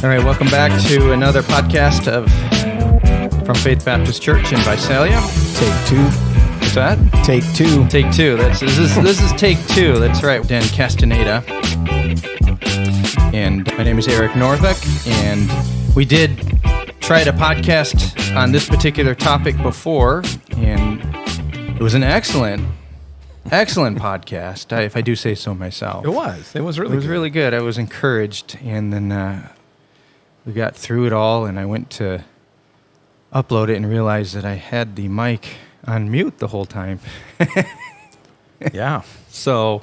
All right, welcome back to another podcast from Faith Baptist Church in Visalia. Take two. What's that? Take two. Take two. This is take two. That's right. Dan Castaneda. And my name is Eric Northwick. And we did try to podcast on this particular topic before, and it was an excellent podcast, if I do say so myself. It was really good. I was encouraged, and then we got through it all, and I went to upload it and realized that I had the mic on mute the whole time. Yeah. So,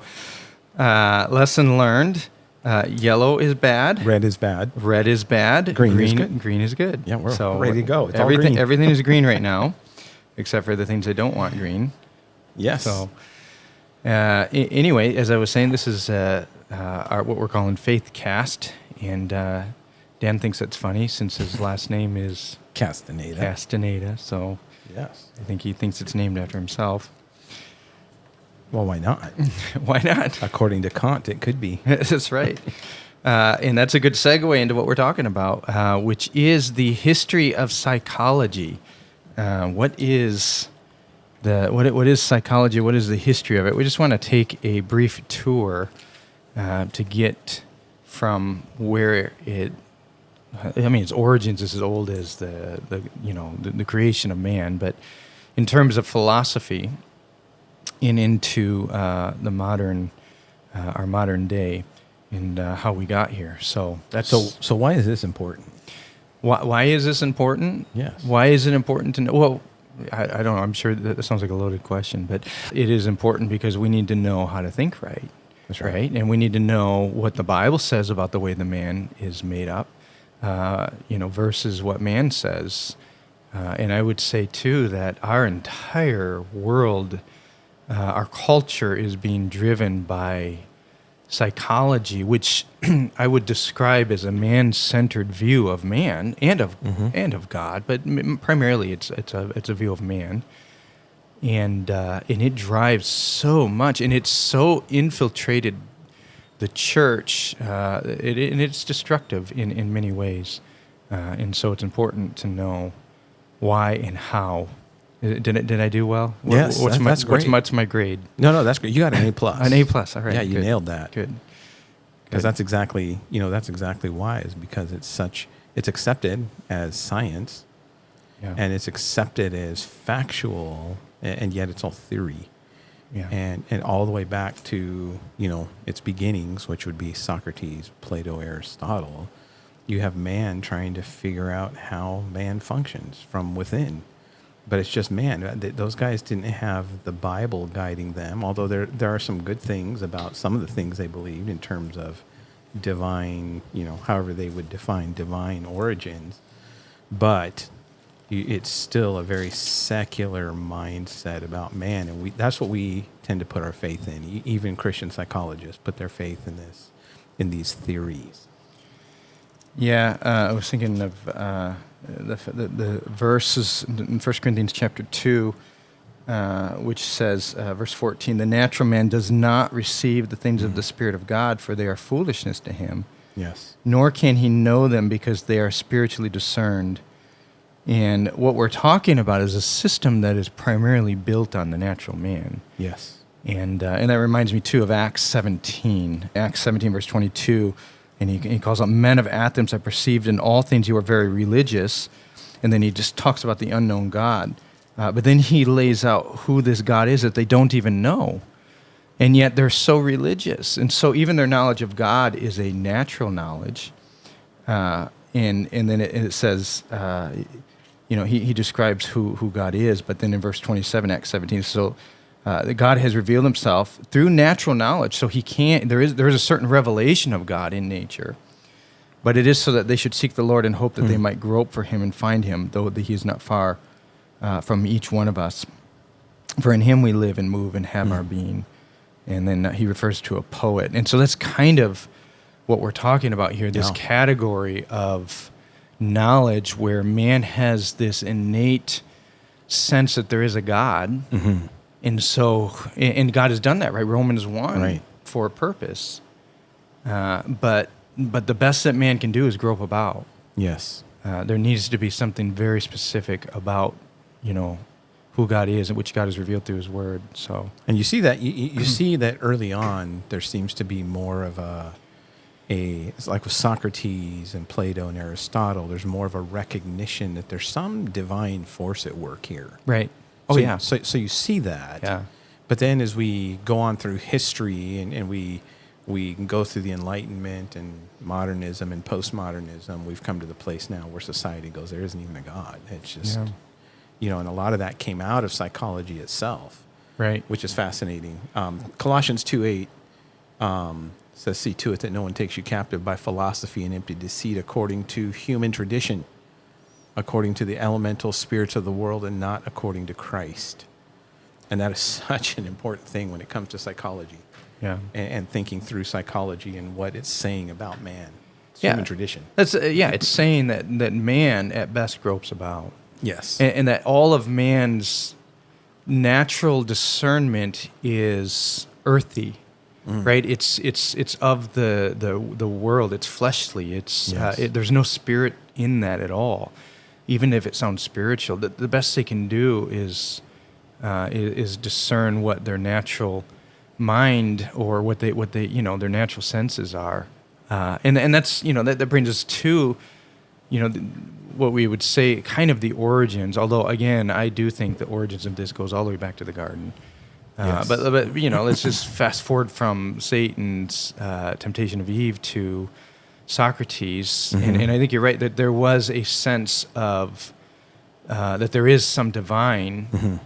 lesson learned. Yellow is bad. Red is bad. Red is bad. Green is good. Green is good. Yeah, we're ready to go. It's all everything, green. everything is green right now, except for the things I don't want green. Yes. So, anyway, as I was saying, this is what we're calling Faith Cast, and Dan thinks that's funny since his last name is Castaneda. So Yes. I think he thinks it's named after himself. Well, why not? Why not? According to Kant, it could be. That's right. And that's a good segue into what we're talking about, which is the history of psychology. What is psychology? What is the history of it? We just want to take a brief tour to get from where its origins is as old as the creation of man, but in terms of philosophy and into our modern day and how we got here. So that's So why is this important? Why is this important? Yes. Why is it important to know? Well, I don't know. I'm sure that sounds like a loaded question, but it is important because we need to know how to think right. That's right. And we need to know what the Bible says about the way the man is made up, versus what man says. And I would say, too, that our entire world, our culture is being driven by psychology, which I would describe as a man-centered view of man and of God, but primarily it's a view of man, and it drives so much, and it's so infiltrated the church, and it's destructive in many ways, and so it's important to know why and how. Did I do well? Yes, that's great. What's my grade? No, that's great. You got an A+. An A+, all right. Yeah, you nailed that. Good. Because that's exactly why, is because it's accepted as science, Yeah. and it's accepted as factual, and yet it's all theory. Yeah. And all the way back to, its beginnings, which would be Socrates, Plato, Aristotle. You have man trying to figure out how man functions from within. But it's just man. Those guys didn't have the Bible guiding them, although there are some good things about some of the things they believed in terms of divine, however they would define divine origins. But it's still a very secular mindset about man, and that's what we tend to put our faith in. Even Christian psychologists put their faith in these theories. Yeah, I was thinking of the verses in 1 Corinthians chapter 2, which says, verse 14, "The natural man does not receive the things of the Spirit of God, for they are foolishness to him. Yes. Nor can he know them because they are spiritually discerned." And what we're talking about is a system that is primarily built on the natural man. Yes. And that reminds me, too, of Acts 17. Acts 17, verse 22. And he calls out, "Men of Athens, I perceived in all things you are very religious." And then he just talks about the unknown God. But then he lays out who this God is that they don't even know. And yet they're so religious. And so even their knowledge of God is a natural knowledge. And then it says, he describes who God is. But then in verse 27, Acts 17, so God has revealed himself through natural knowledge, so he can't. There is a certain revelation of God in nature, but it is so that they should seek the Lord and hope that they might grope for him and find him, though he is not far from each one of us. For in him we live and move and have our being. And then he refers to a poet, and so that's kind of what we're talking about here. This category of knowledge where man has this innate sense that there is a God. Mm-hmm. And so, and God has done that, right? Romans 1, right, for a purpose. But but the best that man can do is grope about. Yes. There needs to be something very specific about, who God is and which God has revealed through His Word. So, And you see that you see that early on there seems to be more of it's like with Socrates and Plato and Aristotle, there's more of a recognition that there's some divine force at work here. right. Oh So, yeah. So you see that. Yeah. But then as we go on through history and we go through the Enlightenment and modernism and postmodernism, we've come to the place now where society goes, there isn't even a God. It's just, and a lot of that came out of psychology itself, Right. which is fascinating. Colossians 2:8 says, see to it that no one takes you captive by philosophy and empty deceit according to human tradition, according to the elemental spirits of the world and not according to Christ. And that is such an important thing when it comes to psychology Yeah. and thinking through psychology and what it's saying about man. It's Yeah. human tradition. That's it's saying that man at best gropes about, Yes. and that all of man's natural discernment is earthy, right? It's of the world. It's fleshly. It's Yes. there's no spirit in that at all, even if it sounds spiritual. The best they can do is discern what their natural mind or what they their natural senses are, and that's that brings us to what we would say kind of the origins. Although again, I do think the origins of this goes all the way back to the garden. Yes. But let's just fast forward from Satan's temptation of Eve to Socrates, and I think you're right that there was a sense of that there is some divine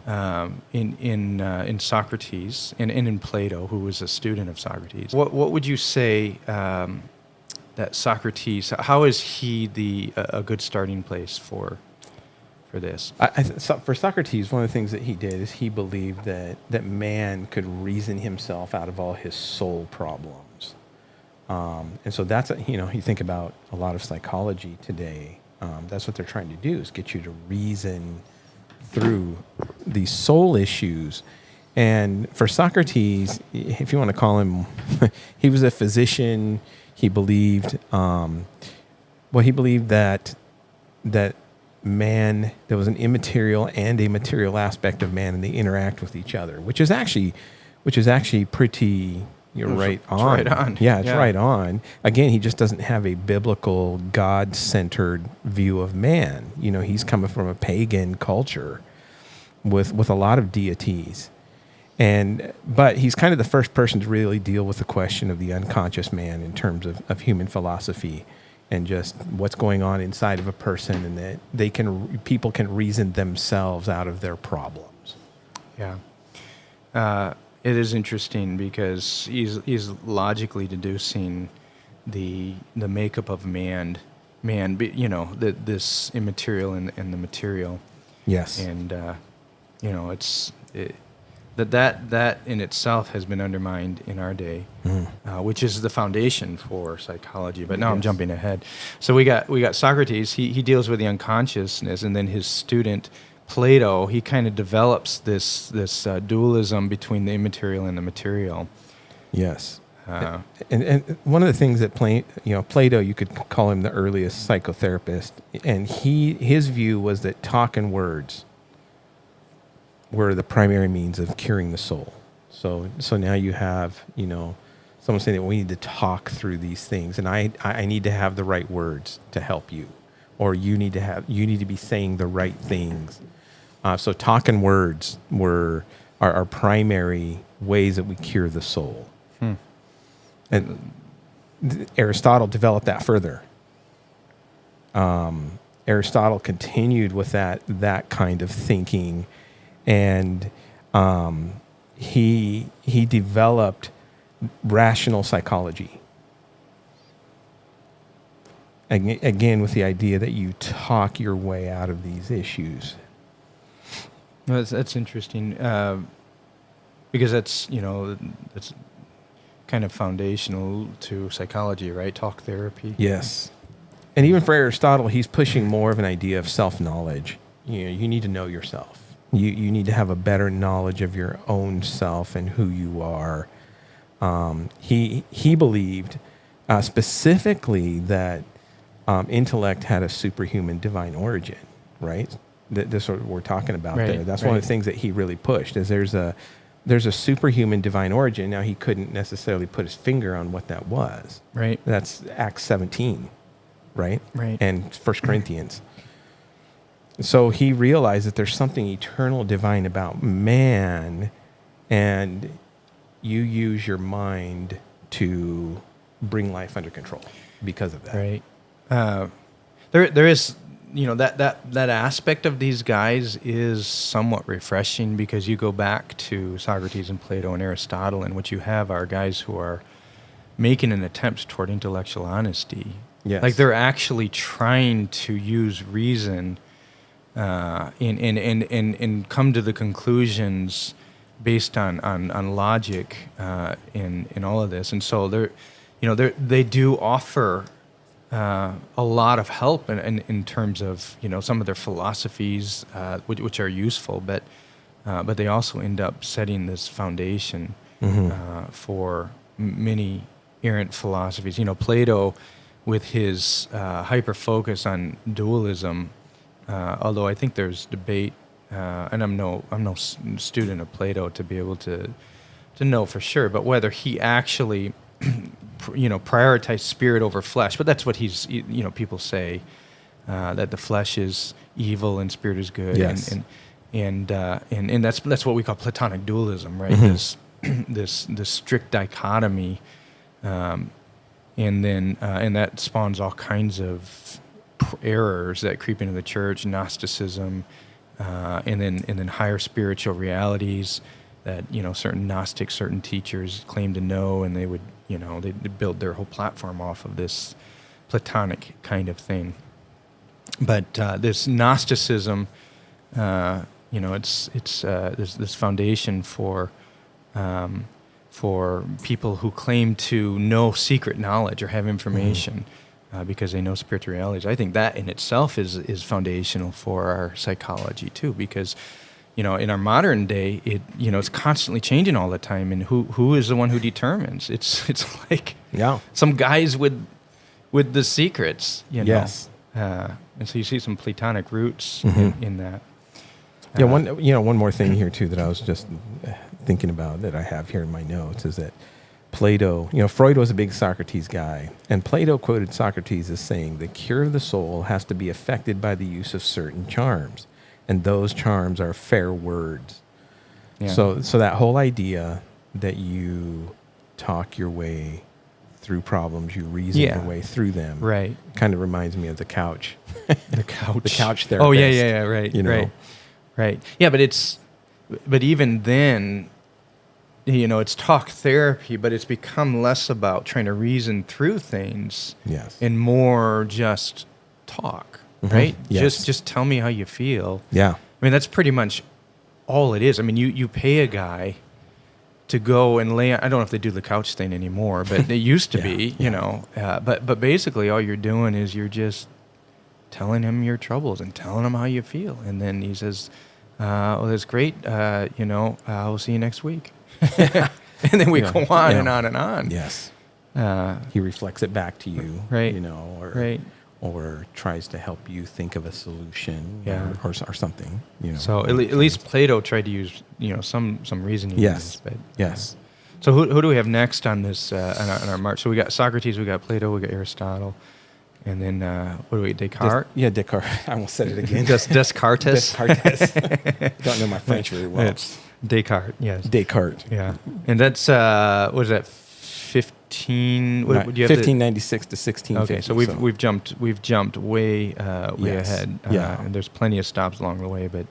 in Socrates and in Plato, who was a student of Socrates. What would you say that Socrates? How is he a good starting place for this? So for Socrates, one of the things that he did is he believed that man could reason himself out of all his soul problems. And so that's, you think about a lot of psychology today. That's what they're trying to do, is get you to reason through these soul issues. And for Socrates, if you want to call him, he was a physician. He believed, he believed that man, there was an immaterial and a material aspect of man, and they interact with each other, which is actually pretty. You're right on. Right on. Yeah, it's right on. Again, he just doesn't have a biblical, God-centered view of man. He's coming from a pagan culture with a lot of deities. But he's kind of the first person to really deal with the question of the unconscious man in terms of human philosophy and just what's going on inside of a person, and that people can reason themselves out of their problems. Yeah. It is interesting because he's logically deducing the makeup of man, this immaterial and the material. Yes. And that in itself has been undermined in our day, which is the foundation for psychology. But now I'm jumping ahead. So we got Socrates. He deals with the unconsciousness, and then his student Plato, he kind of develops this dualism between the immaterial and the material. Yes. And one of the things that Plato, you could call him the earliest psychotherapist, and his view was that talk and words were the primary means of curing the soul. So now you have someone saying that we need to talk through these things, and I need to have the right words to help you, or you need to be saying the right things. So talk and words are our primary ways that we cure the soul. And Aristotle developed that further. Aristotle continued with that kind of thinking, and he developed rational psychology. Again, with the idea that you talk your way out of these issues. Well, that's interesting because that's kind of foundational to psychology, right? Talk therapy. Yes. And even for Aristotle, he's pushing more of an idea of self-knowledge. You need to know yourself. You need to have a better knowledge of your own self and who you are. He believed specifically that intellect had a superhuman divine origin, right? That's what we're talking about Right, there. That's one of the things that he really pushed, is there's a superhuman divine origin. Now, he couldn't necessarily put his finger on what that was. Right. That's Acts 17, right? Right. And 1 Corinthians. So he realized that there's something eternal divine about man, and you use your mind to bring life under control because of that. Right. There is, that aspect of these guys is somewhat refreshing, because you go back to Socrates and Plato and Aristotle, and what you have are guys who are making an attempt toward intellectual honesty. Yes. Like, they're actually trying to use reason and come to the conclusions based on logic in all of this. And so they do offer a lot of help in terms of some of their philosophies, which are useful, but they also end up setting this foundation for many errant philosophies. Plato, with his hyper focus on dualism, although I think there's debate, and I'm no student of Plato to be able to know for sure, but whether he actually prioritize spirit over flesh. But that's what people say, that the flesh is evil and spirit is good. Yes. And that's what we call Platonic dualism, right? This strict dichotomy, and that spawns all kinds of errors that creep into the church, Gnosticism, and then higher spiritual realities that certain Gnostics, certain teachers claim to know, and they would they build their whole platform off of this Platonic kind of thing. But this Gnosticism, it's this foundation for people who claim to know secret knowledge or have information because they know spiritual realities. I think that in itself is foundational for our psychology too, because in our modern day, it's constantly changing all the time, and who is the one who determines? It's like some guys with the secrets, Yes. And so you see some Platonic roots in that. One more thing here too that I was just thinking about that I have here in my notes is that Plato, Freud was a big Socrates guy, and Plato quoted Socrates as saying, "The cure of the soul has to be affected by the use of certain charms, and those charms are fair words." Yeah. So that whole idea that you talk your way through problems, you reason your way through them, right, kind of reminds me of the couch. The couch. The couch therapist. Oh yeah, right, right. Yeah, but even then, it's talk therapy, but it's become less about trying to reason through things, Yes, and more just talk, right? Yes. Just tell me how you feel. Yeah. I mean, that's pretty much all it is. I mean, you pay a guy to go and lay. I don't know if they do the couch thing anymore, but they used to be, But basically, all you're doing is you're just telling him your troubles and telling him how you feel, and then he says, "Well, that's great. I'll see you next week." And then we go on and on and on. Yes. He reflects it back to you, right? Or tries to help you think of a solution, or something. So at least Plato tried to use some reasoning. Yes. In this, Yes. So who do we have next on this on our march? So we got Socrates, we got Plato, we got Aristotle, and then what do we? Descartes. Descartes. I almost said it again. Descartes. Descartes. Don't know my French very well. It's Descartes. Yes. Descartes. Yeah, and that's what is that? 1596 to 1650. Okay, so we've jumped way ahead. And there's plenty of stops along the way, but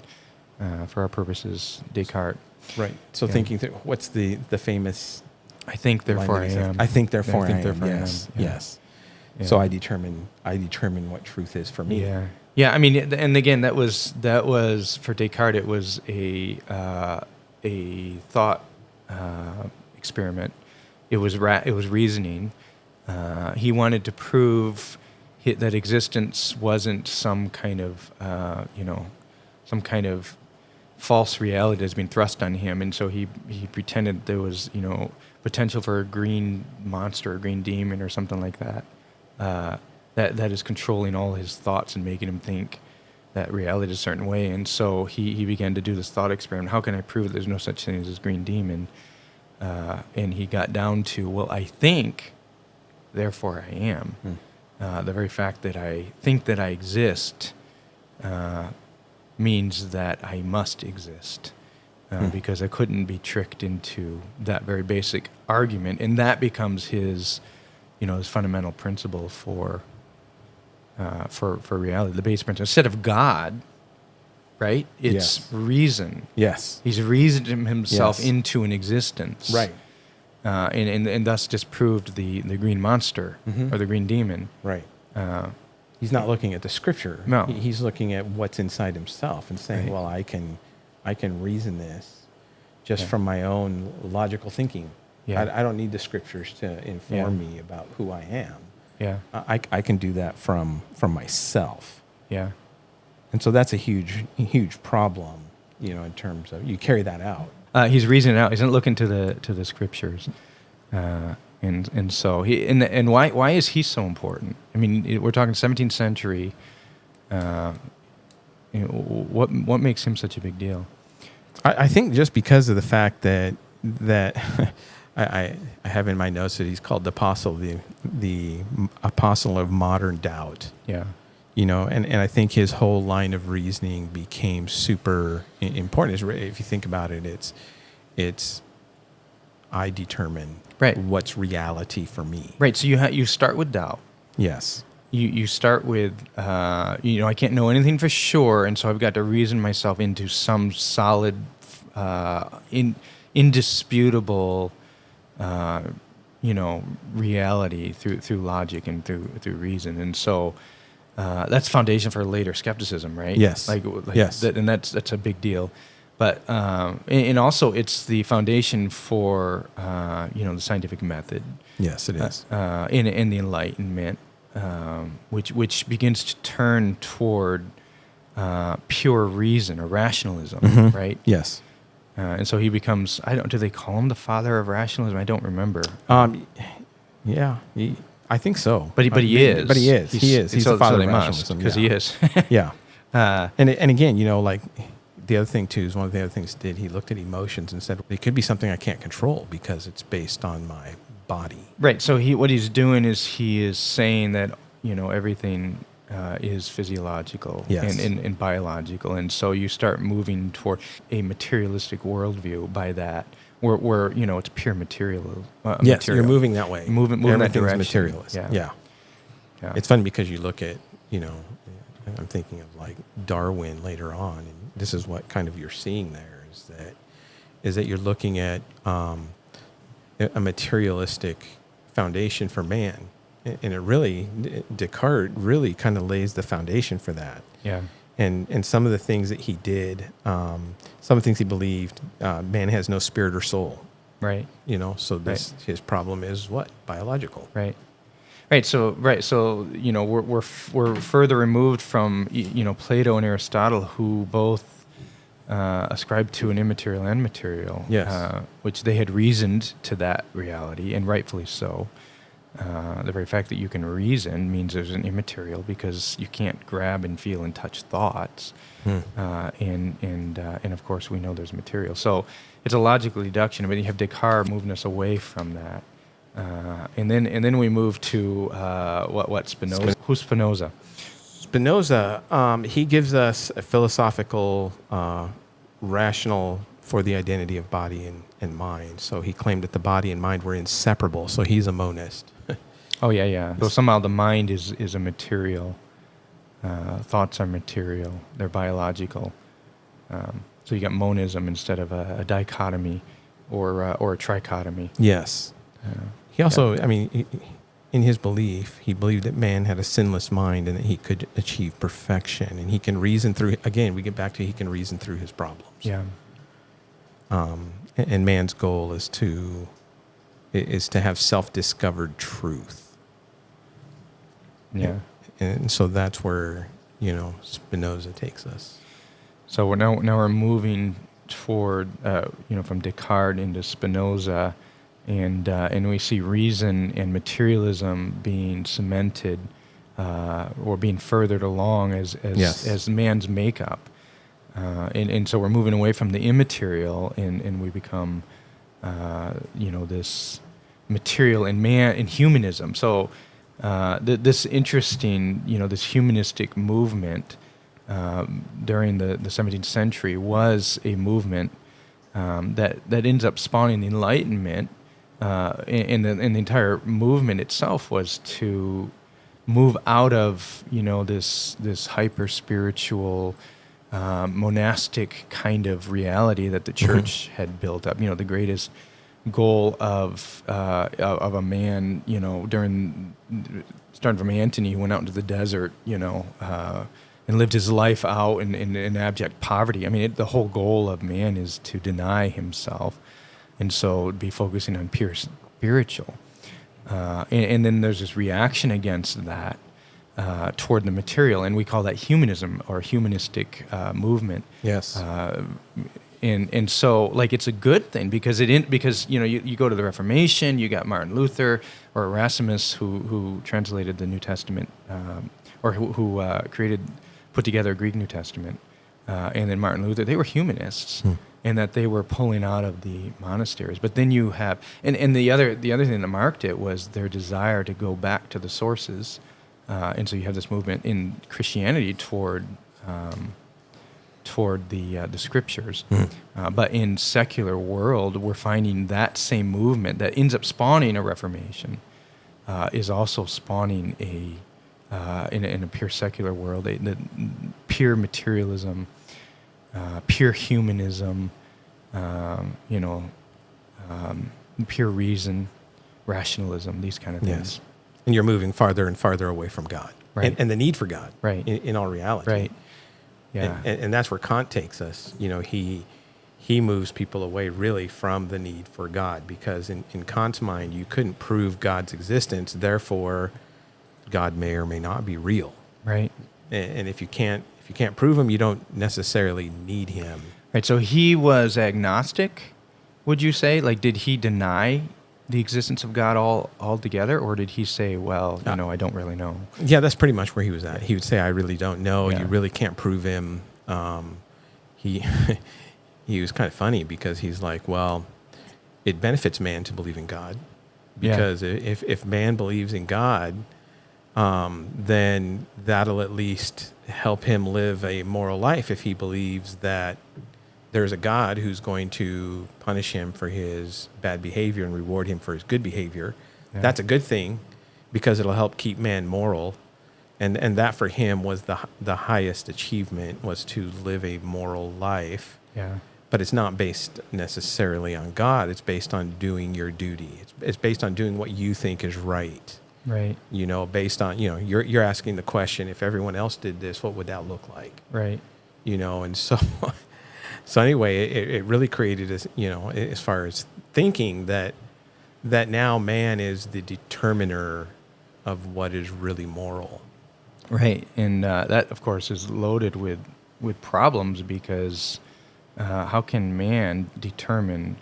for our purposes, Descartes. Right. So thinking through, what's the famous? I think therefore I am. I think therefore I am. Therefore Yes. I am. Yes. Yeah. So I determine what truth is for me. Yeah. Yeah. I mean, and again, that was for Descartes. It was a thought experiment. It was reasoning. He wanted to prove that existence wasn't some kind of false reality that's been thrust on him, and so he pretended there was potential for a green monster, a green demon, or something like that. That is controlling all his thoughts and making him think that reality is a certain way. And so he began to do this thought experiment. How can I prove that there's no such thing as this green demon? And he got down to, well, I think, therefore I am. The very fact that I think that I exist means that I must exist. Because I couldn't be tricked into that very basic argument. And that becomes his fundamental principle for reality, the base principle. Instead of God, right? It's Yes. reason. Yes. He's reasoned himself Yes. into an existence. Right. And thus disproved the green monster or the green demon. Right. Uh, He's not looking at the scripture. No. He's looking at what's inside himself and saying, Right. well, I can reason this just Yeah. from my own logical thinking. Yeah. I don't need the scriptures to inform me about who I am. yeah, I can do that from myself. yeah, And so that's a huge problem, in terms of you carry that out. he's reasoning out. He's not looking to the scriptures, and so and why is he so important? I mean, we're talking 17th century. What makes him such a big deal? I think just because of the fact that I have in my notes that he's called the apostle, the apostle of modern doubt. Yeah, And I think his whole line of reasoning became super important. If you think about it, it's I determine Right. what's reality for me. right. So you start with doubt. Yes. You start with I can't know anything for sure, and so I've got to reason myself into some solid, indisputable, reality through logic and through reason, and so that's foundation for later skepticism, right? Yes. Yes. and that's a big deal. But and also it's the foundation for the scientific method, Yes, it is. in the Enlightenment, which begins to turn toward pure reason or rationalism, right? Yes. And so he becomes, do they call him the father of rationalism? I don't remember. Yeah. I think so. But he is. But he is. He's the father of they must, rationalism. because yeah. he is. Yeah. Uh, And again, like the other thing too is one of the other things he did. He looked at emotions and said it could be something I can't control because it's based on my body. right. So what he's doing is he is saying that everything is physiological Yes. and biological, and so you start moving toward a materialistic worldview by that, where it's pure material. Yes, material. you're moving that way. Moving that Everything's direction. materialist. Yeah. Yeah. It's funny because you look at, I'm thinking of like Darwin later on, and this is what kind of you're seeing there is that you're looking at a materialistic foundation for man, and it really Descartes really kind of lays the foundation for that. Yeah. And some of the things that he did, some of the things he believed, man has no spirit or soul. Right. So his problem is what? Biological. Right. So we're further removed from Plato and Aristotle, who both ascribed to an immaterial and material. Yes. Which they had reasoned to that reality, and rightfully so. The very fact that you can reason means there's an immaterial, because you can't grab and feel and touch thoughts, and of course we know there's material. So it's a logical deduction, but you have Descartes moving us away from that. And then we move to what Spinoza? Who's Spinoza? Spinoza, he gives us a philosophical rationale for the identity of body and mind. So he claimed that the body and mind were inseparable. So he's a monist. Oh yeah. So somehow the mind is a material. Thoughts are material. They're biological. So you got monism instead of a dichotomy or a trichotomy. Yes. He also, in his belief, he believed that man had a sinless mind and that he could achieve perfection, and he can reason through. Again, we get back to he can reason through his problems. Yeah. And man's goal is to have self-discovered truth. Yeah. And so that's where Spinoza takes us. So we're moving toward from Descartes into Spinoza, and we see reason and materialism being cemented or being furthered along Yes. as man's makeup, and so we're moving away from the immaterial, and we become this material and man and humanism. So this interesting this humanistic movement during the 17th century was a movement that ends up spawning the Enlightenment, and the entire movement itself was to move out of this hyper spiritual monastic kind of reality that the church had built up. The greatest goal of a man, during starting from Antony, who went out into the desert, and lived his life out in abject poverty. I mean, the whole goal of man is to deny himself, and so be focusing on pure spiritual. And then there's this reaction against that toward the material, and we call that humanism or humanistic movement. Yes. And so like it's a good thing because you go to the Reformation, you got Martin Luther or Erasmus who translated the New Testament, or who put together a Greek New Testament, and then Martin Luther. They were humanists, and that they were pulling out of the monasteries. But then you have and the other thing that marked it was their desire to go back to the sources, and so you have this movement in Christianity toward the scriptures. But in secular world, we're finding that same movement that ends up spawning a Reformation is also spawning in a pure secular world, the pure materialism, pure humanism, pure reason, rationalism, these kind of things. Yes. And you're moving farther and farther away from God. Right. And the need for God. Right. In all reality. Right. Yeah. And that's where Kant takes us. He moves people away really from the need for God, because in Kant's mind, you couldn't prove God's existence. Therefore, God may or may not be real. Right. And if you can't prove him, you don't necessarily need him. Right. So he was agnostic, would you say? Like, did he deny the existence of God altogether, or did he say, well, I don't really know? Yeah, that's pretty much where he was at. He would say, I really don't know. Yeah. You really can't prove him. He he was kind of funny because he's like, well, it benefits man to believe in God, because if man believes in God, then that'll at least help him live a moral life if he believes that there's a God who's going to punish him for his bad behavior and reward him for his good behavior. Yeah. That's a good thing because it'll help keep man moral. And that for him was the highest achievement, was to live a moral life. Yeah. But it's not based necessarily on God. It's based on doing your duty. It's based on doing what you think is right. Right. Based on, you're asking the question, if everyone else did this, what would that look like? Right. And so anyway, it really created this, as far as thinking that now man is the determiner of what is really moral. Right. And that, of course, is loaded with problems, because how can man determine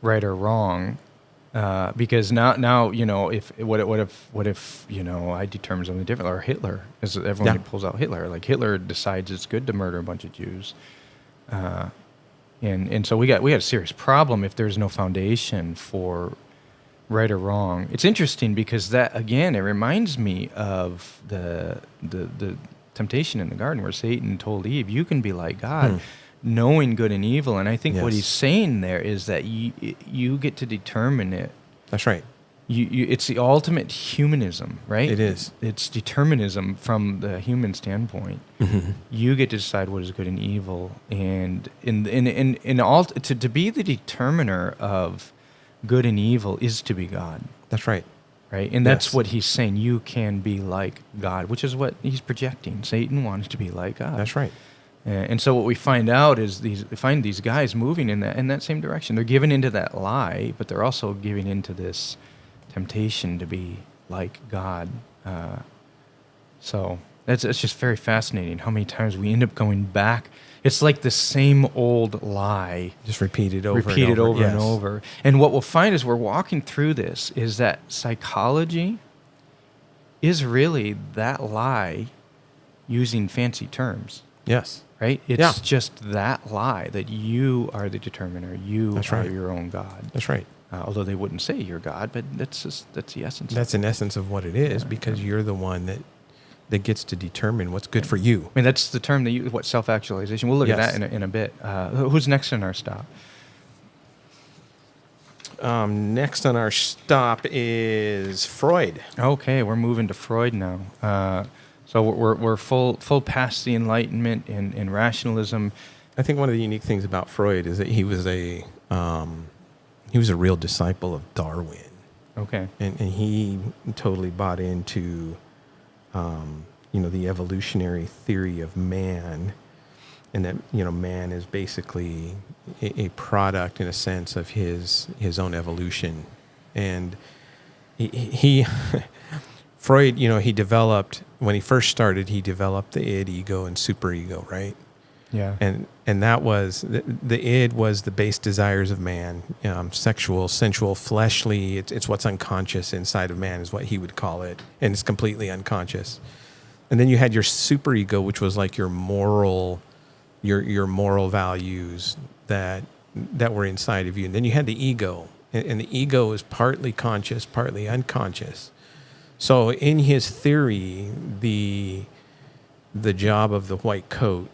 right or wrong? Because now if I determine something different, or Hitler, as everyone pulls out Hitler, like Hitler decides it's good to murder a bunch of Jews, and so we got a serious problem if there's no foundation for right or wrong. It's interesting because that, again, it reminds me of the temptation in the garden where Satan told Eve, "You can be like God." Knowing good and evil. And I think what he's saying there is that you get to determine it. That's right. It's the ultimate humanism, right? It is. It's determinism from the human standpoint. Mm-hmm. You get to decide what is good and evil, and to be the determiner of good and evil is to be God. That's right. Right, and that's what he's saying. You can be like God, which is what he's projecting. Satan wants to be like God. That's right. And so what we find out is we find these guys moving in that same direction. They're giving into that lie, but they're also giving into this temptation to be like God. So That's just very fascinating how many times we end up going back. It's like the same old lie Just repeated over repeated and over. over and Yes. over. And what we'll find as we're walking through this is that psychology is really that lie using fancy terms, Yes. right? It's Yeah. just that lie that you are the determiner, you That's are right. your own God. That's right. Although they wouldn't say you're God, but that's the essence. That's in essence of what it is, because you're the one that gets to determine what's good for you. I mean, that's the term they use, what, self-actualization. We'll look Yes. at that in a bit. Who's next in our stop? Next on our stop is Freud. Okay, we're moving to Freud now. So we're full past the Enlightenment and rationalism. I think one of the unique things about Freud is that he was a real disciple of Darwin, Okay. and he totally bought into the evolutionary theory of man, and that man is basically a product in a sense of his own evolution. And he Freud, he developed, when he first started, he developed the id, ego, and superego, right? Yeah. And that was the id was the base desires of man, sexual, sensual, fleshly. It's what's unconscious inside of man is what he would call it, and it's completely unconscious. And then you had your superego, which was like your moral values that were inside of you. And then you had the ego, and the ego is partly conscious, partly unconscious. So in his theory, the job of the white coat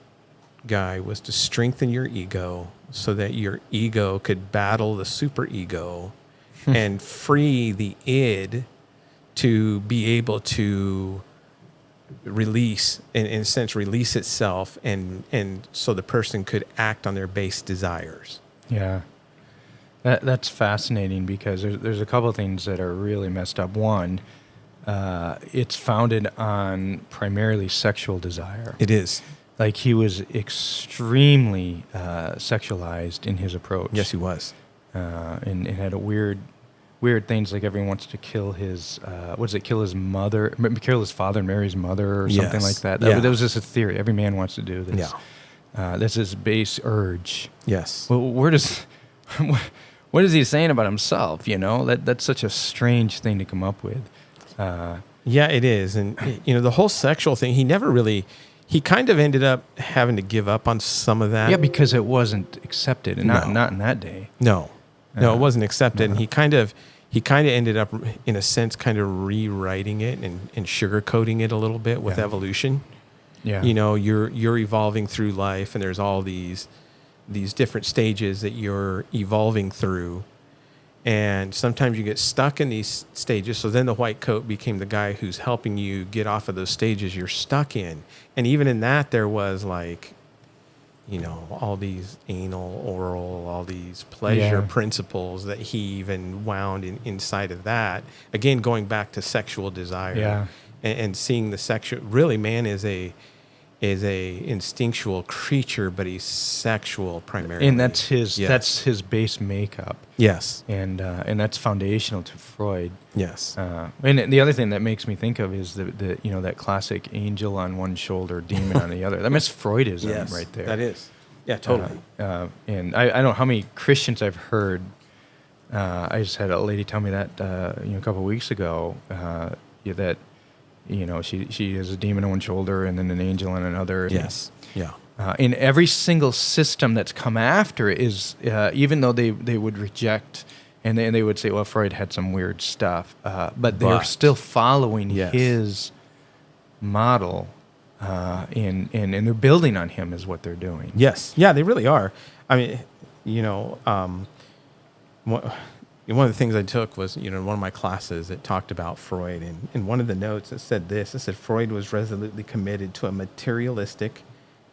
guy was to strengthen your ego so that your ego could battle the superego and free the id to be able to release, in a sense, release itself, and so the person could act on their base desires. Yeah. That's fascinating because there's a couple of things that are really messed up. One, it's founded on primarily sexual desire. It is. Like he was extremely sexualized in his approach. Yes, he was. And had a weird things like everyone wants to kill his kill his mother, kill his father and marry his mother or something Yes. like that. Yeah. That was just a theory. Every man wants to do this. Yeah. That's his base urge. Yes. Well, where does what is he saying about himself? That's such a strange thing to come up with. Yeah, it is. And the whole sexual thing, he kind of ended up having to give up on some of that. Yeah, because it wasn't accepted, and No. not in that day. No, it wasn't accepted. And he kind of ended up, in a sense, kind of rewriting it and sugarcoating it a little bit with Yeah. evolution. Yeah. You're evolving through life, and there's all these different stages that you're evolving through. And sometimes you get stuck in these stages. So then the white coat became the guy who's helping you get off of those stages you're stuck in. And even in that, there was like, all these anal, oral, all these pleasure Yeah. principles that he even wound inside of that. Again, going back to sexual desire. Yeah. And seeing the sexual, really, man is a instinctual creature, but he's sexual primarily. And that's his Yes. base makeup. Yes. And that's foundational to Freud. Yes. And the other thing that makes me think of is the that classic angel on one shoulder, demon on the other. That's Freudism right there. That is. Yeah, totally. And I don't know how many Christians I've heard. I just had a lady tell me that a couple of weeks ago that she has a demon on one shoulder and then an angel on another. Yes. Yeah. In every single system that's come after it is, even though they would reject and they would say, well, Freud had some weird stuff, but they're still following Yes. his model, and they're building on him is what they're doing. Yes. Yeah, they really are. I mean, one of the things I took was, in one of my classes, it talked about Freud. And in one of the notes, it said this. It said, Freud was resolutely committed to a materialistic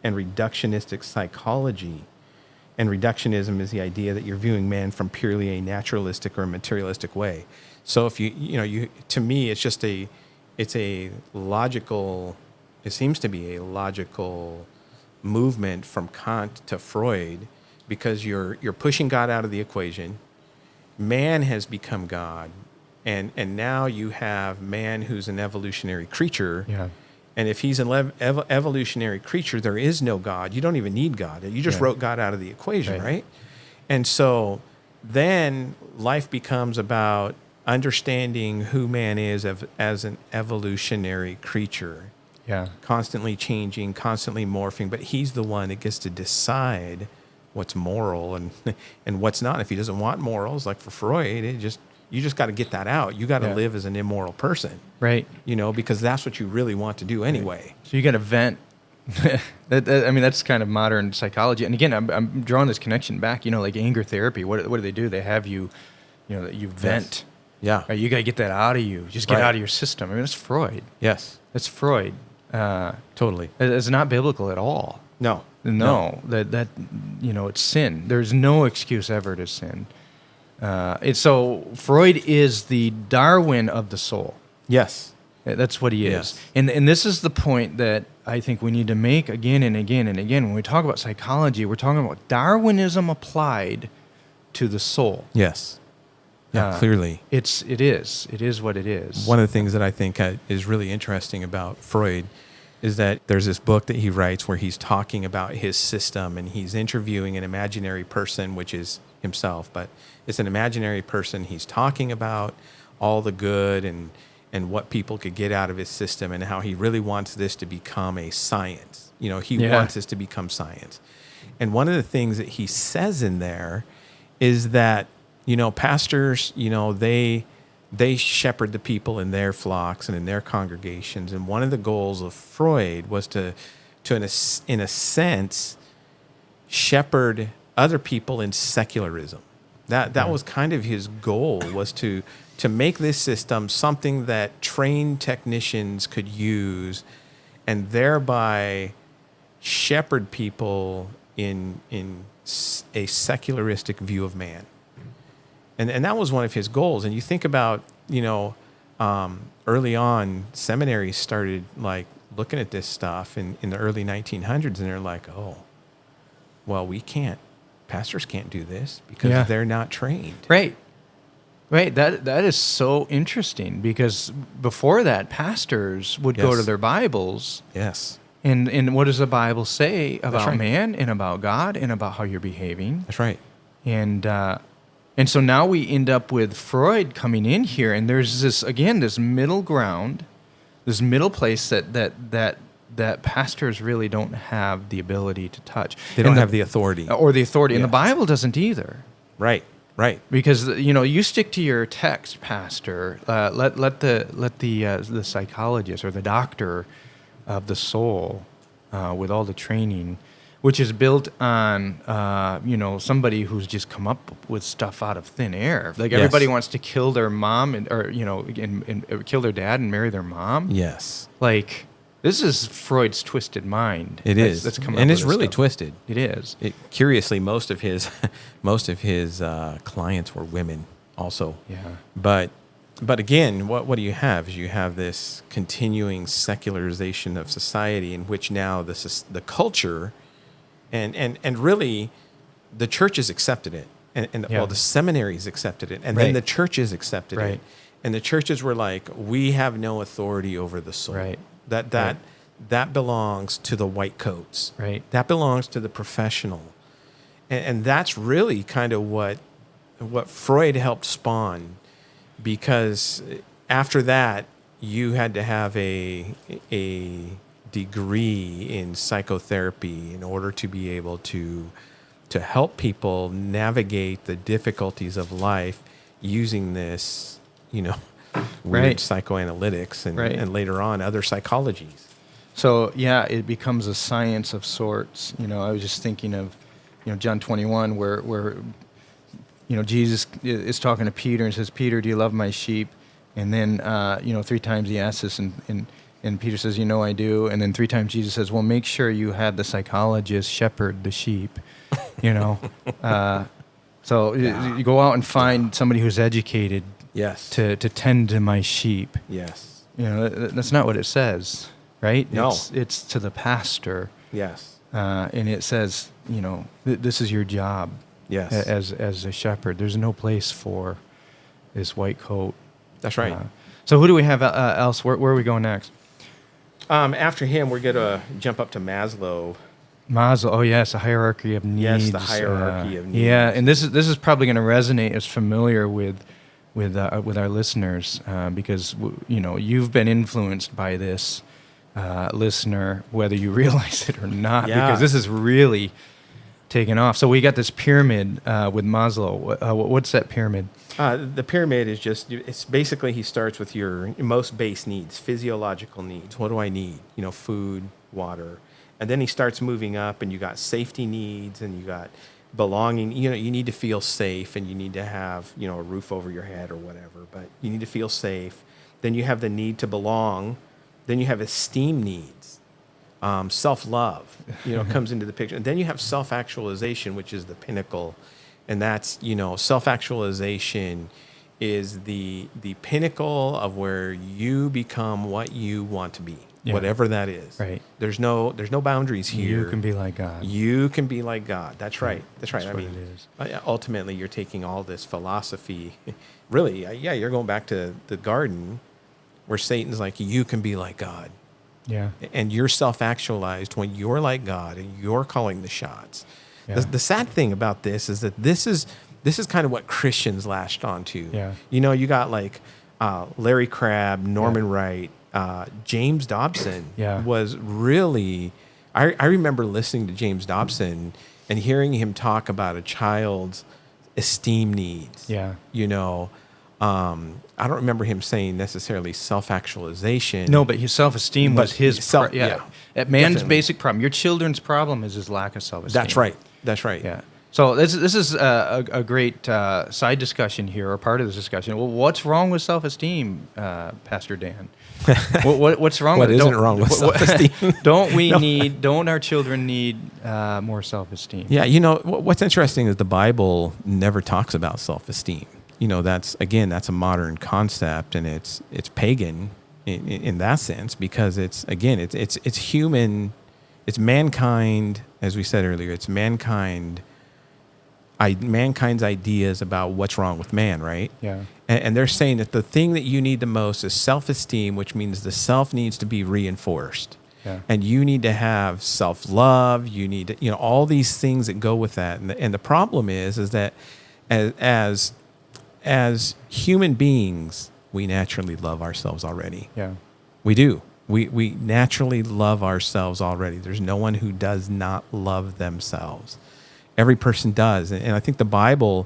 and reductionistic psychology. And reductionism is the idea that you're viewing man from purely a naturalistic or a materialistic way. So if to me, it's just it's a logical, it seems to be a logical movement from Kant to Freud, because you're pushing God out of the equation. Man has become God, and now you have man who's an evolutionary creature, Yeah. And if he's an evolutionary creature, there is no God. You don't even need God. You just Yeah. wrote God out of the equation, Right. right? And so then life becomes about understanding who man is as an evolutionary creature, Yeah. constantly changing, constantly morphing. But he's the one that gets to decide what's moral and and what's not. If he doesn't want morals, like for Freud, you just got to get that out. You got to Yeah. live as an immoral person, Right. because that's what you really want to do anyway. So you got to vent. I mean, that's kind of modern psychology. And again, I'm drawing this connection back. Like anger therapy. What do they do? They have you, you vent. Yeah. Right? You got to get that out of you. Just get Right. out of your system. I mean, that's Freud. Yes. That's Freud. Totally. It's not biblical at all. No. No, that it's sin. There's no excuse ever to sin. So Freud is the Darwin of the soul. Yes. That's what he is. Yes. And this is the point that I think we need to make again and again and again. When we talk about psychology, we're talking about Darwinism applied to the soul. Yes. Yeah, clearly. It is what it is. One of the things that I think is really interesting about Freud is that there's this book that he writes where he's talking about his system and he's interviewing an imaginary person, which is himself, but it's an imaginary person. He's talking about all the good and what people could get out of his system and how he really wants this to become a science. He wants this to become science. And one of the things that he says in there is that, pastors, they shepherd the people in their flocks and in their congregations. And one of the goals of Freud was to in a sense, shepherd other people in secularism. That was kind of his goal, was to make this system something that trained technicians could use and thereby shepherd people in a secularistic view of man. And that was one of his goals. And you think about, early on, seminaries started like looking at this stuff in the early 1900s, and they're like, oh, well, pastors can't do this because they're not trained. Right. That is so interesting, because before that, pastors would go to their Bibles. Yes. And what does the Bible say about right. man and about God and about how you're behaving? That's right. And so now we end up with Freud coming in here, and there's this middle ground, this middle place that pastors really don't have the ability to touch. They don't have the authority. Or the authority. And Yeah. the Bible doesn't either. Right. Because you stick to your text, pastor. Let the psychologist or the doctor of the soul, with all the training, which is built on somebody who's just come up with stuff out of thin air. Like everybody wants to kill their mom and kill their dad and marry their mom. Yes. Like, this is Freud's twisted mind. It is. That's come up And with it's this really stuff. twisted. It is. Curiously, most of his clients were women also. Yeah. But again, what do you have? Is you have this continuing secularization of society, in which now the culture and really the churches accepted it, and Yeah. the seminaries accepted it, and Right. then the churches accepted Right. it, and the churches were like, we have no authority over the soul. Right. That belongs to the white coats. Right. That belongs to the professional. And that's really kind of what Freud helped spawn, because after that, you had to have a degree in psychotherapy in order to be able to help people navigate the difficulties of life using this, weird Right. psychoanalytics and, Right. and later on other psychologies. So it becomes a science of sorts. I was just thinking of, John 21, where Jesus is talking to Peter and says, "Peter, do you love my sheep?" And then 3 times he asks this, and Peter says, "I do." And then 3 times Jesus says, "Well, make sure you have the psychologist shepherd the sheep." So you go out and find somebody who's educated Yes. to tend to my sheep. Yes. That's not what it says, right? No. It's to the pastor, Yes. and it says, this is your job. Yes. As a shepherd. There's no place for this white coat. That's right. So who do we have else? Where are we going next? After him, we're going to jump up to Maslow. Maslow. Oh yes, a hierarchy of needs. Yes, the hierarchy of Yeah, needs. and this is probably going to resonate as familiar with our listeners because you've been influenced by this listener, whether you realize it or not, Yeah. because this is really taken off. So we got this pyramid with Maslow. What's that pyramid? The pyramid is it's basically he starts with your most base needs, physiological needs. What do I need? Food, water. And then he starts moving up, and you got safety needs, and you got belonging. You need to feel safe, and you need to have, a roof over your head or whatever, but you need to feel safe. Then you have the need to belong. Then you have esteem needs. Self-love, comes into the picture. And then you have self-actualization, which is the pinnacle. And that's, self-actualization is the pinnacle of where you become what you want to be, whatever that is. Right. There's no boundaries here. You can be like God. You can be like God. That's right. That's right. That's what it is. Ultimately, you're taking all this philosophy. Really, you're going back to the garden where Satan's like, you can be like God. Yeah. And you're self-actualized when you're like God and you're calling the shots. Yeah. The sad thing about this is that this is kind of what Christians latched onto. Yeah. You got like Larry Crabb, Norman Wright, James Dobson was really. I remember listening to James Dobson and hearing him talk about a child's esteem needs. Yeah. I don't remember him saying necessarily self-actualization. No, but his self-esteem was his man's definitely. basic problem. Your children's problem is his lack of self-esteem. That's right. Yeah. So this is a great side discussion here, or part of this discussion. Well, what's wrong with self-esteem, Pastor Dan? What's wrong What with it? isn't wrong with self-esteem? Don't our children need more self-esteem? Yeah, what's interesting is the Bible never talks about self-esteem. That's a modern concept, and it's pagan in that sense, because it's human, it's mankind, as we said earlier, it's mankind's ideas about what's wrong with man, right? Yeah. And they're saying that the thing that you need the most is self-esteem, which means the self needs to be reinforced. Yeah. And you need to have self-love. You need to, all these things that go with that. And the problem is that as human beings, we naturally love ourselves already. Yeah. We do. We naturally love ourselves already. There's no one who does not love themselves. Every person does. And I think the Bible,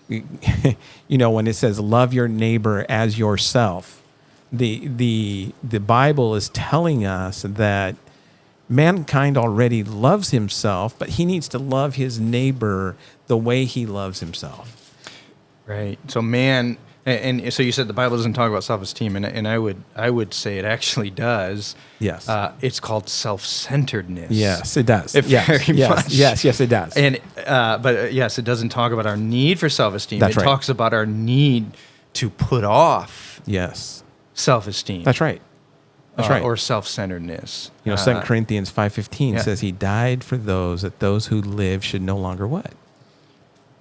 when it says love your neighbor as yourself, the Bible is telling us that mankind already loves himself, but he needs to love his neighbor the way he loves himself. Right. So man, and so you said the Bible doesn't talk about self-esteem, and I would say it actually does. Yes. It's called self-centeredness. Yes, it does. Very much. Yes, it does. And but yes, it doesn't talk about our need for self-esteem. That's it right. talks about our need to put off Yes. self-esteem. That's right. That's right. Or self-centeredness. 2 Corinthians 5:15 yeah. says he died for those who live should no longer what?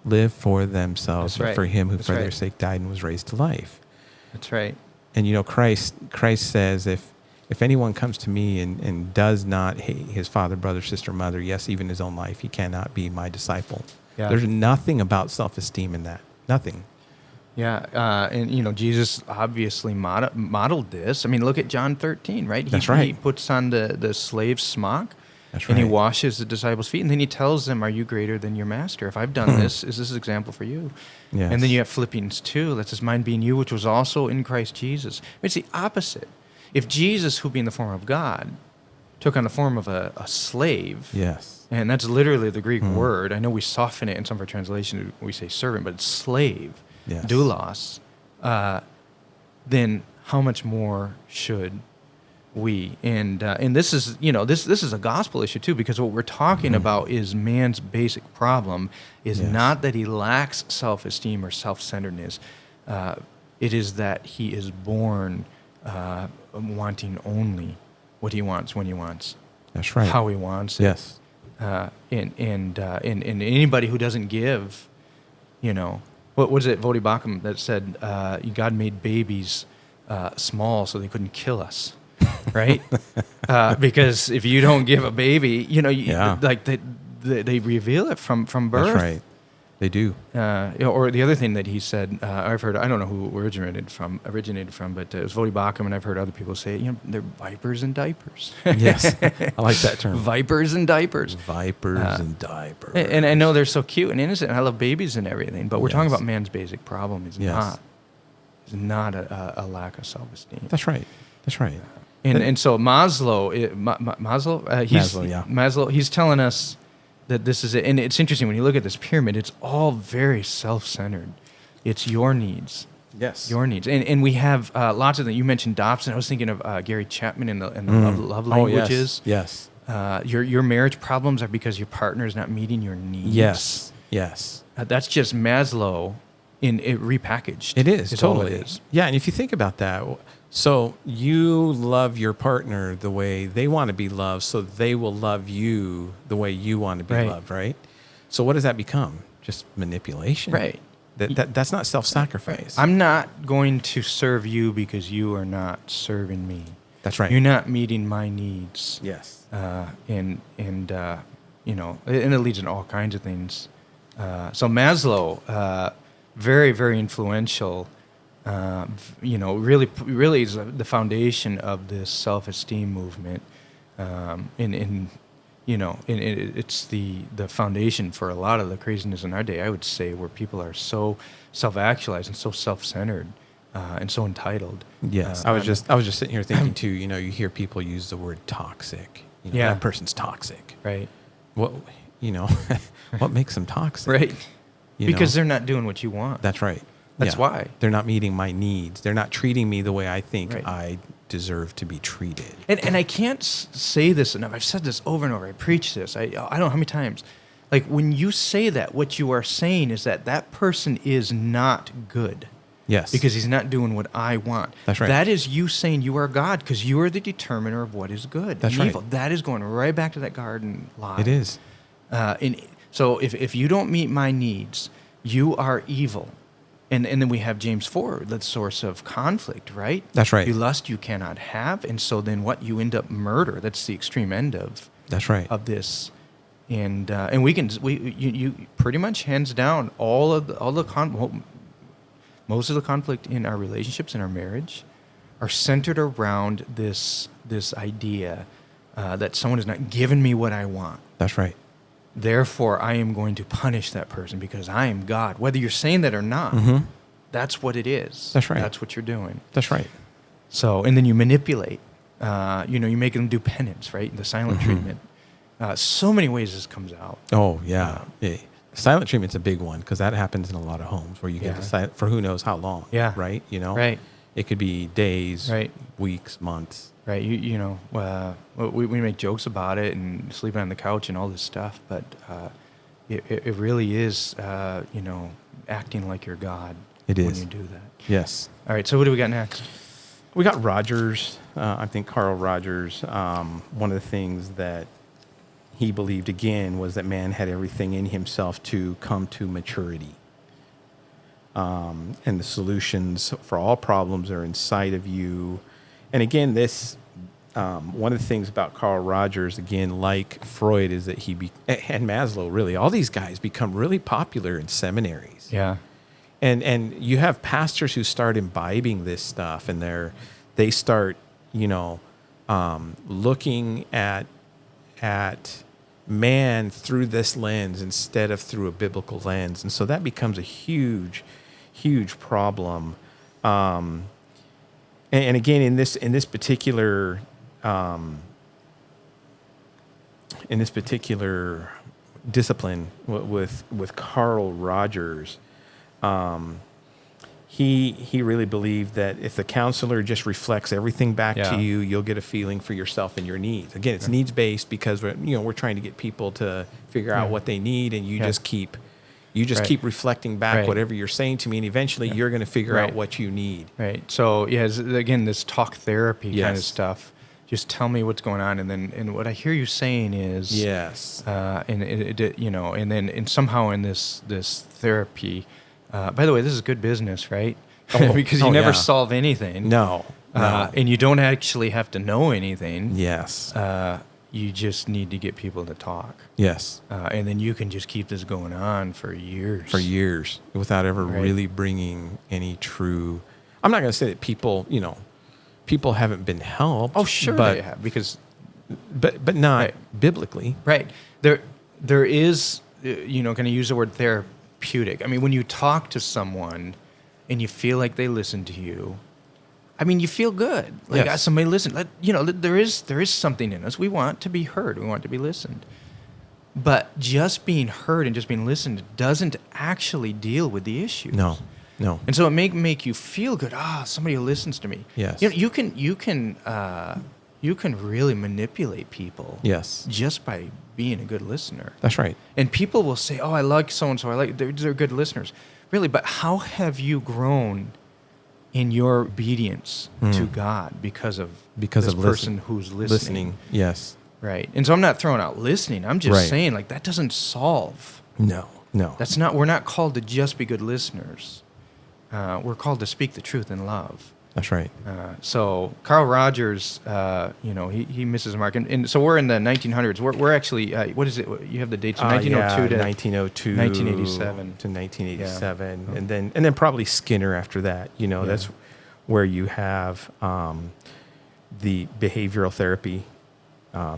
Live for themselves, That's right. for him who That's for their right. sake died and was raised to life. That's right. And Christ says, if anyone comes to me and does not hate his father, brother, sister, mother, yes, even his own life, he cannot be my disciple. Yeah. There's nothing about self-esteem in that. Nothing. Yeah, and Jesus obviously modeled this. I mean, look at John 13, right? That's right. He puts on the slave's smock, That's and he right. washes the disciples' feet, and then he tells them, "Are you greater than your master? If I've done this, is this an example for you?" Yes. And then you have Philippians 2, "Let this mind be in you, which was also in Christ Jesus." It's the opposite. If Jesus, who being the form of God, took on the form of a slave, Yes. and that's literally the Greek word. I know we soften it in some of our translations. We say servant, but it's slave, Yes. doulos. Then how much more should we? And this is this is a gospel issue too, because what we're talking about is man's basic problem is Yes. not that he lacks self-esteem or self-centeredness. It is that he is born wanting only what he wants when he wants, That's right. how he wants it. Yes. And anybody who doesn't give, what was it, Vodi Bakum, that said, God made babies small so they couldn't kill us. right? Because if you don't give a baby, Yeah. like they reveal it from birth. That's right. They do. Or the other thing that he said, I've heard, I don't know who it originated from, but it was Vodi Bakum, and I've heard other people say, they're vipers in diapers. Yes. I like that term. Vipers in diapers. Vipers and diapers. And I know they're so cute and innocent, and I love babies and everything, but we're talking Yes. about man's basic problem is Yes. not a lack of self-esteem. That's right. That's right. And so Maslow, Maslow, he's telling us that this is it. And it's interesting when you look at this pyramid, it's all very self-centered. It's your needs. Yes. Your needs. And we have lots of them. You mentioned Dobson. I was thinking of Gary Chapman and the love languages. Yes. Your marriage problems are because your partner is not meeting your needs. Yes. Yes. That's just Maslow in it repackaged. It is. It's all Totally. it is. Yeah. And if you think about that, so you love your partner the way they want to be loved, so they will love you the way you want to be Right. loved, right? So what does that become? Just manipulation. Right. That's not self-sacrifice. I'm not going to serve you because you are not serving me. That's right. You're not meeting my needs. Yes. And it leads in all kinds of things. So Maslow, very, very influential. Really is the foundation of this self-esteem movement. It's the foundation for a lot of the craziness in our day, I would say, where people are so self-actualized and so self-centered and so entitled. Yes. I was just sitting here thinking too, you hear people use the word toxic. Yeah. That person's toxic. Right. What what makes them toxic? Right. You Because know? they're not doing what you want. That's right. That's why. They're not meeting my needs. They're not treating me the way I think Right. I deserve to be treated. And I can't say this enough. I've said this over and over. I preach this. I don't know how many times. Like, when you say that, what you are saying is that person is not good. Yes. Because he's not doing what I want. That's right. That is you saying you are God, because you are the determiner of what is good That's and right. evil. That is going right back to that garden lie. It is. So if you don't meet my needs, you are evil. And then we have James 4, the source of conflict, right? That's right. You lust you cannot have, and so then what? You end up murder. That's the extreme end of That's right. this. And you pretty much hands down most of the conflict in our relationships, in our marriage, are centered around this idea that someone has not given me what I want. That's right. Therefore, I am going to punish that person because I am God. Whether you're saying that or not, that's what it is. That's right. That's what you're doing. That's right. So, and then you manipulate. You make them do penance, right? The silent treatment. So many ways this comes out. Oh, yeah. Yeah. Silent treatment's a big one because that happens in a lot of homes where you get Yeah. silent for who knows how long. Yeah. Right? Right. It could be days, Right. weeks, months. Right, we make jokes about it and sleeping on the couch and all this stuff, but it really is, acting like you're God. It when is. you do that. Yes. All right, so what do we got next? We got Rogers. I think Carl Rogers, one of the things that he believed, again, was that man had everything in himself to come to maturity. And the solutions for all problems are inside of you. And again, this one of the things about Carl Rogers, again, like Freud, is that and Maslow, really, all these guys become really popular in seminaries. Yeah. And you have pastors who start imbibing this stuff, and they start, looking at man through this lens instead of through a biblical lens, and so that becomes a huge, huge problem. And again, in this particular discipline with Carl Rogers, he really believed that if the counselor just reflects everything back Yeah. to you, you'll get a feeling for yourself and your needs. Again, it's needs based because we're trying to get people to figure out what they need, and you Yeah. just keep Right. keep reflecting back Right. whatever you're saying to me, and eventually you're going to figure out Right. what you need. Right. So again, this talk therapy kind of Yes. stuff. Just tell me what's going on, and what I hear you saying is Yes. and somehow in this therapy. By the way, this is good business, right? Because you oh, never yeah. solve anything. No. No. And you don't actually have to know anything. Yes. You just need to get people to talk. Yes. And then you can just keep this going on for years. For years without ever Right. really bringing any true. I'm not going to say that people haven't been helped. Oh, sure but, they have, because but not Right. biblically. right there is, can I use the word therapeutic? I mean, when you talk to someone and you feel like they listen to you, I mean, you feel good. Like, Yes. somebody listened. There is something in us. We want to be heard. We want to be listened. But just being heard and just being listened doesn't actually deal with the issue. No. And so it make you feel good. Somebody listens to me. Yes. You can really manipulate people. Yes. Just by being a good listener. That's right. And people will say, "Oh, I like so and so. They're good listeners." Really, but how have you grown in your obedience to God because of Because this of person who's listening? Yes. Right. And so I'm not throwing out listening. I'm just Right. saying, like, that doesn't solve. No. We're not called to just be good listeners. We're called to speak the truth in love. That's right. So Carl Rogers, he misses the mark. And so we're in the 1900s. We're actually, what is it? You have the dates, 1902 to 1902 1987. to 1987, Yeah. and then probably Skinner after that. That's where you have the behavioral therapy,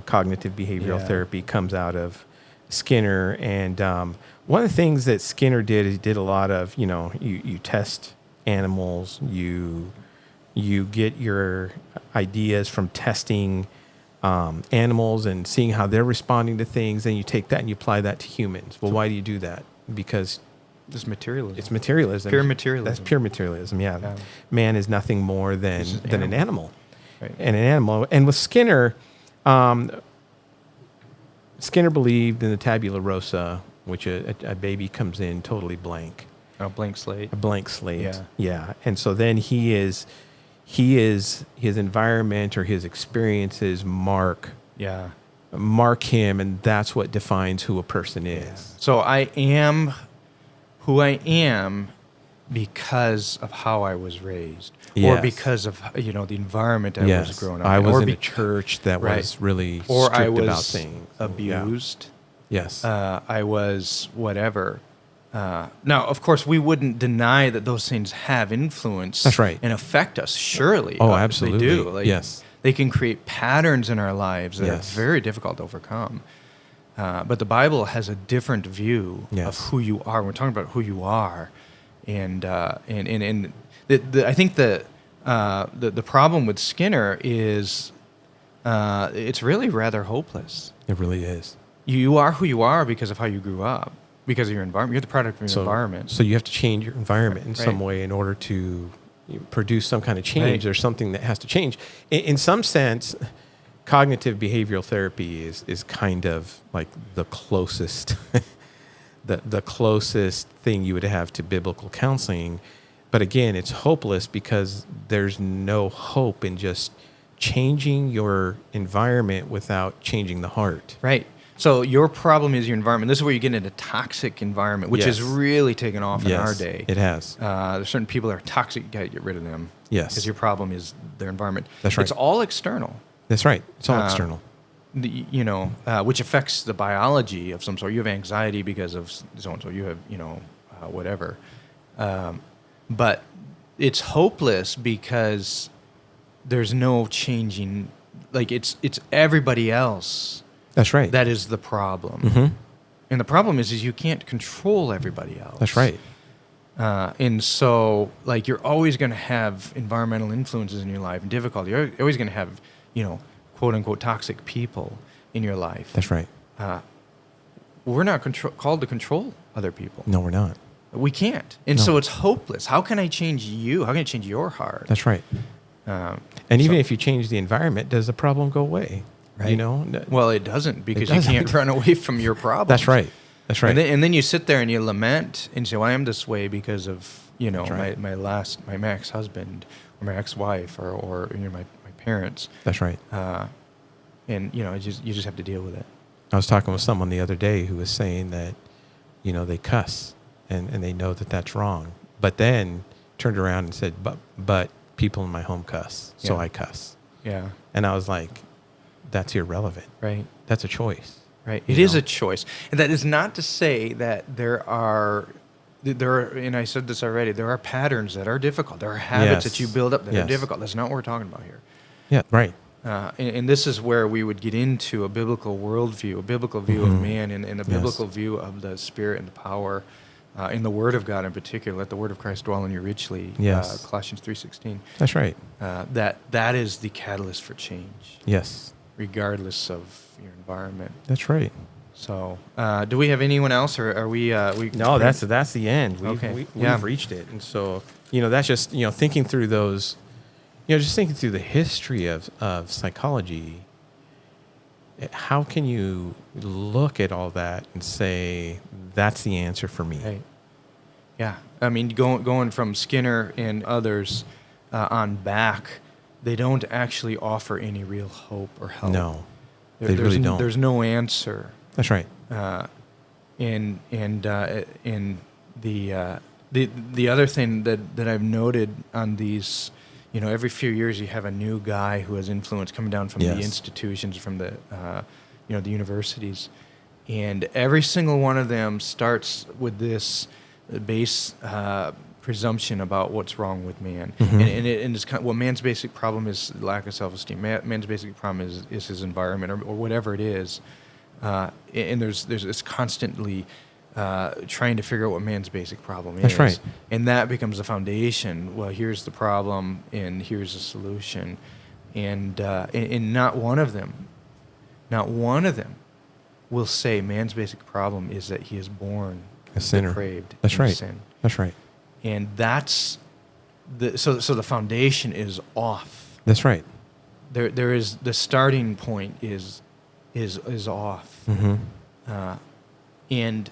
cognitive behavioral Yeah. therapy comes out of Skinner. And one of the things that Skinner did is he did a lot of, you test animals, you get your ideas from testing animals and seeing how they're responding to things. Then you take that and you apply that to humans. Well, why do you do that? Because This materialism. it's materialism. Pure materialism. That's pure materialism. Yeah. Yeah. Man is nothing more than It's just an animal. Right. And an animal. And with Skinner, Skinner believed in the tabula rasa, which a baby comes in totally blank. A blank slate. A blank slate. Yeah. Yeah. And so then his environment or his experiences mark Yeah. him, and that's what defines who a person is. So I am who I am because of how I was raised, or Yes. because of the environment I was growing up I in, was or in a church that right. was really or strict I was about things. abused. Yeah. Yes. I was whatever. Now, of course, we wouldn't deny that those things have influence. That's right. And affect us. Surely. Oh, They absolutely. do. Yes. They can create patterns in our lives that Yes. are very difficult to overcome. But the Bible has a different view Yes. of who you are. We're talking about who you are, and I think the problem with Skinner is it's really rather hopeless. It really is. You are who you are because of how you grew up, because of your environment. You're the product of your environment. So you have to change your environment in Right. some way in order to produce some kind of change. Right. There's something that has to change. In some sense, cognitive behavioral therapy is kind of like the closest the closest thing you would have to biblical counseling. But again, it's hopeless because there's no hope in just changing your environment without changing the heart. Right. So your problem is your environment. This is where you get into toxic environment, which Yes. is really taken off in our day. It has. There's certain people that are toxic. You got to get rid of them. Yes. Because your problem is their environment. That's right. It's all external. That's right. It's all Uh, external. Which affects the biology of some sort. You have anxiety because of so and so. You have, whatever. But it's hopeless because there's no changing. Like it's everybody else That's right. that is the problem. Mm-hmm. And the problem is you can't control everybody else. That's right. And so, like, you're always going to have environmental influences in your life and difficulty. You're always going to have, quote unquote, toxic people in your life. That's right. We're not called to control other people. No, we're not. We can't. And No. so it's hopeless. How can I change you? How can I change your heart? That's right. And even if you change the environment, does the problem go away? Right. You know? Well, it doesn't, because doesn't. you can't run away from your problem. That's right. That's right. And then you sit there and you lament and say, well, I am this way because of, That's right. my ex-husband or my ex-wife or my parents. That's right. And, you just have to deal with it. I was talking with someone the other day who was saying that, they cuss and they know that that's wrong, but then turned around and said, but people in my home cuss, so Yeah. I cuss. Yeah. And I was like, that's irrelevant. Right. That's a choice. Right. You It is know? a choice. And that is not to say that there are, and I said this already, there are patterns that are difficult. There are habits that you Yes. build up that are Yes. difficult. That's not what we're talking about here. Yeah, right. And this is where we would get into a biblical worldview, a biblical view of Mhm. man, and a Yes. biblical view of the Spirit and the power in the Word of God in particular. Let the Word of Christ dwell in you richly. Yes. Colossians 3:16. That's right. That is the catalyst for change, Yes. regardless of your environment. That's right. So, do we have anyone else, or are we? No, that's the end. Okay. We've Yeah. reached it. And so, that's just, thinking through those, just thinking through the history of psychology. How can you look at all that and say, that's the answer for me? Right. Yeah, I mean, going from Skinner and others on back, they don't actually offer any real hope or help. No, There- they there's really n- don't. There's no answer. That's right. In the other thing that I've noted on these, every few years you have a new guy who has influence coming down from the Yes. institutions, from the the universities, and every single one of them starts with this base presumption about what's wrong with man, Mhm. and it's kind of, well, man's basic problem is lack of self-esteem. Man's basic problem is his environment, or whatever it is. And there's it's constantly trying to figure out what man's basic problem is. That's right. And that becomes the foundation. Well, here's the problem, and here's the solution. And not one of them will say man's basic problem is that he is born A sinner. depraved. That's in right. sin. That's right. And that's so the foundation is off. That's right. There is the starting point is off. Mm-hmm. And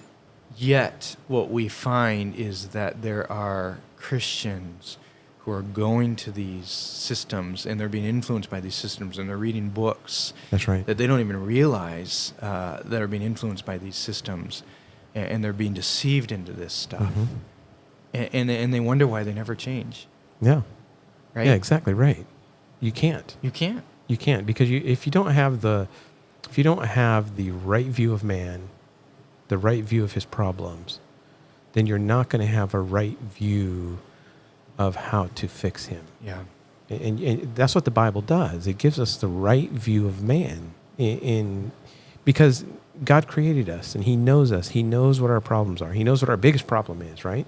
yet, what we find is that there are Christians who are going to these systems, and they're being influenced by these systems, and they're reading books That's right. that they don't even realize that are being influenced by these systems, and they're being deceived into this stuff. Mhm. And they wonder why they never change, Yeah. right? Yeah, exactly right. You can't. You can't. You can't, because if you don't have the right view of man, the right view of his problems, then you're not going to have a right view of how to fix him. Yeah. And that's what the Bible does. It gives us the right view of man because God created us, and he knows us. He knows what our problems are. He knows what our biggest problem is, right?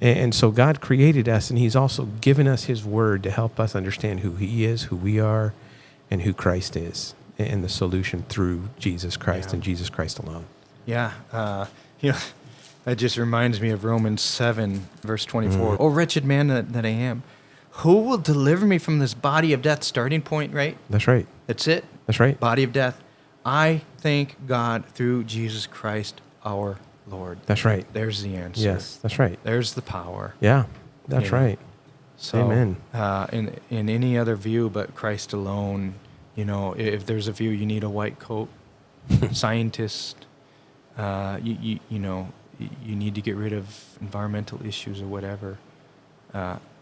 And so God created us, and he's also given us his word to help us understand who he is, who we are, and who Christ is, and the solution through Jesus Christ Yeah. and Jesus Christ alone. Yeah. That just reminds me of Romans 7, verse 24. Oh, wretched man that I am, who will deliver me from this body of death? Starting point, right? That's right. That's it. That's right. Body of death. I thank God through Jesus Christ our Lord. That's right. There's the answer. Yes, that's right. There's the power. Yeah, that's Yeah. right. So, Amen. In any other view but Christ alone, if there's a view, you need a white coat scientist. You need to get rid of environmental issues or whatever.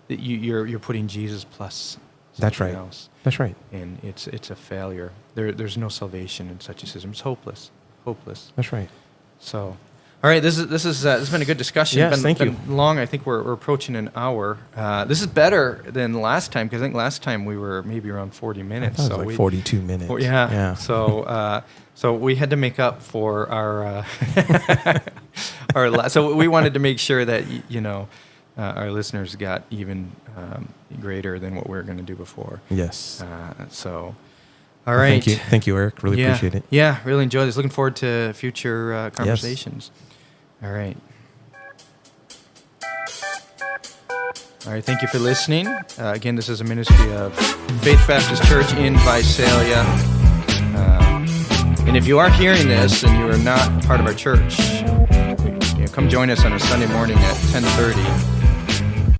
You're putting Jesus plus That's something right. else, That's right. and it's a failure. There's no salvation in such a system. It's hopeless. That's right. So, all right, this has been a good discussion. Yes, Been thank you. Long. I think we're approaching an hour. This is better than last time, because I think last time we were maybe around 40 minutes. I thought it was like 42 minutes. Yeah. Yeah. So we had to make up for our so we wanted to make sure that our listeners got even greater than what we were going to do before. Yes. So. All right. Thank you, Eric. Really appreciate it. Yeah, really enjoyed this. Looking forward to future conversations. All right. All right, thank you for listening. Again, this is a ministry of Faith Baptist Church in Visalia. And if you are hearing this and you are not part of our church, come join us on a Sunday morning at 10:30.